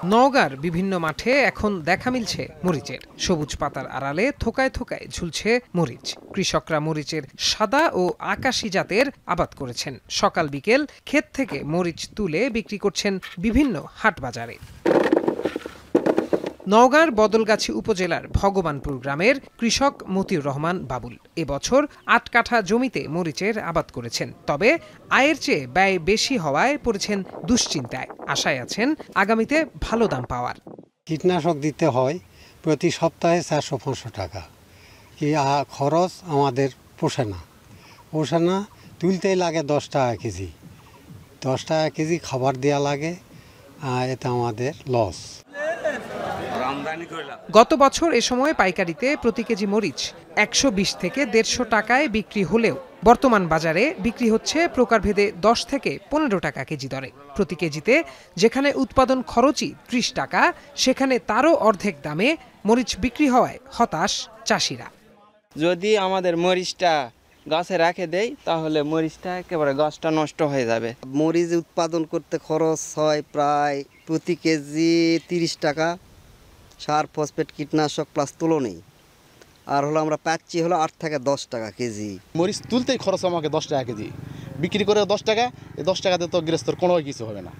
নওগাঁর বিভিন্ন মাঠে এখন দেখা মিলছে মরিচের। সবুজ পাতার আড়ালে থোকায় থোকায় ঝুলছে মরিচ। কৃষকরা মরিচের সাদা ও আকাশি জাতের আবাদ করেছেন। সকাল বিকেল ক্ষেত থেকে মরিচ তুলে বিক্রি করছেন বিভিন্ন হাট বাজারে। নওগাঁর বদলগাছি উপজেলার ভগবানপুর গ্রামের কৃষক মতিউর রহমান বাবুল এবছর ৮ কাঠা জমিতে মরিচের আবাদ করেছেন। তবে আয়ের চেয়ে ব্যয় বেশি হওয়ায় পড়েছেন দুশ্চিন্তায়। আশায় আছেন আগামীতে ভালো দাম পাওয়ার। কীটনাশক দিতে হয় প্রতি সপ্তাহে ৪০০-৫০০ টাকা। খরচ আমাদের পোষে না, তুলতেই লাগে ১০ টাকা কেজি। ১০ টাকা কেজি খাবার দেওয়া লাগে, এতে আমাদের লস। গত বছর এ সময় পাইকারিতে প্রতি কেজি মরিচ ১২০ থেকে ১৫০ টাকায় বিক্রি হলেও বর্তমান বাজারে বিক্রি হচ্ছে প্রকারভেদে ১০ থেকে ১৫ টাকা কেজি দরে। প্রতি কেজিতে যেখানে উৎপাদন খরচই ৩০ টাকা, সেখানে তারও অর্ধেক দামে মরিচ বিক্রি হওয়ায় হতাশ চাষিরা। যদি আমাদের মরিচটা গাছে রেখে দেয় তাহলে মরিচটা একেবারে গাছটা নষ্ট হয়ে যাবে। মরিচ উৎপাদন করতে খরচ হয় প্রায় প্রতি কেজি ৩০ টাকা, সার ফসফেট কীটনাশক প্লাস তুলনেই। আর আমরা পাচ্ছি ৮ থেকে ১০ টাকা কেজি। মরিচ তুলতেই খরচ আমাকে ১০ টাকা কেজি, বিক্রি করে 10 টাকা। এই 10 টাকাতে তো গৃহস্থর কোনো কিছু হবে না।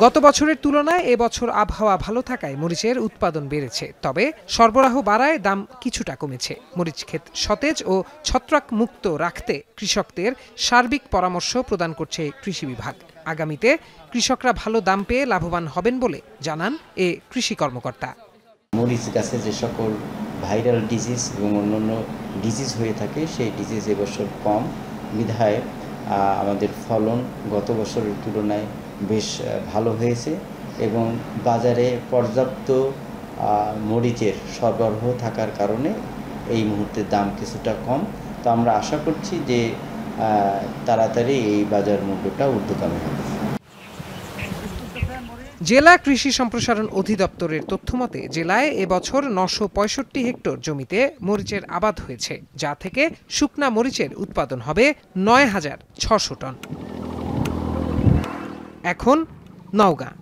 গত বছরের তুলনায় এবছর আবহাওয়া ভালো থাকায় মরিচের উৎপাদন বেড়েছে। তবে সরবরাহ বাড়ায় দাম কিছুটা কমেছে। মরিচ ক্ষেত সতেজ ও ছত্রাক মুক্ত রাখতে কৃষকদের সার্বিক পরামর্শ প্রদান করছে কৃষি বিভাগ। আগামীতে কৃষকরা ভালো দাম পেয়ে লাভবান হবেন বলে জানান এ কৃষি কর্মকর্তা। মরিচ গাছে যে সকল ভাইরাল ডিজিজ এবং অন্যান্য ডিজিজ হয়ে থাকে সেই ডিজিজ এবছর কম বিধায় আমাদের ফলন গত বছরের তুলনায় বেশ ভালো হয়েছে এবং বাজারে পর্যাপ্ত মরিচের সরবরাহ থাকার কারণে এই মুহূর্তে দাম কিছুটা কম। তো আমরা আশা করছি যে তাড়াতাড়ি এই বাজার মূল্যটা ঊর্ধ্বগামী হবে। জেলা কৃষি সম্প্রসারণ অধিদপ্তরের তথ্যমতে জেলায় এবছর ৯৬৫ হেক্টর জমিতে মরিচের আবাদ হয়েছে, যা থেকে শুকনা মরিচের উৎপাদন হবে ৯,৬০০ টন। এখন নওগাঁ।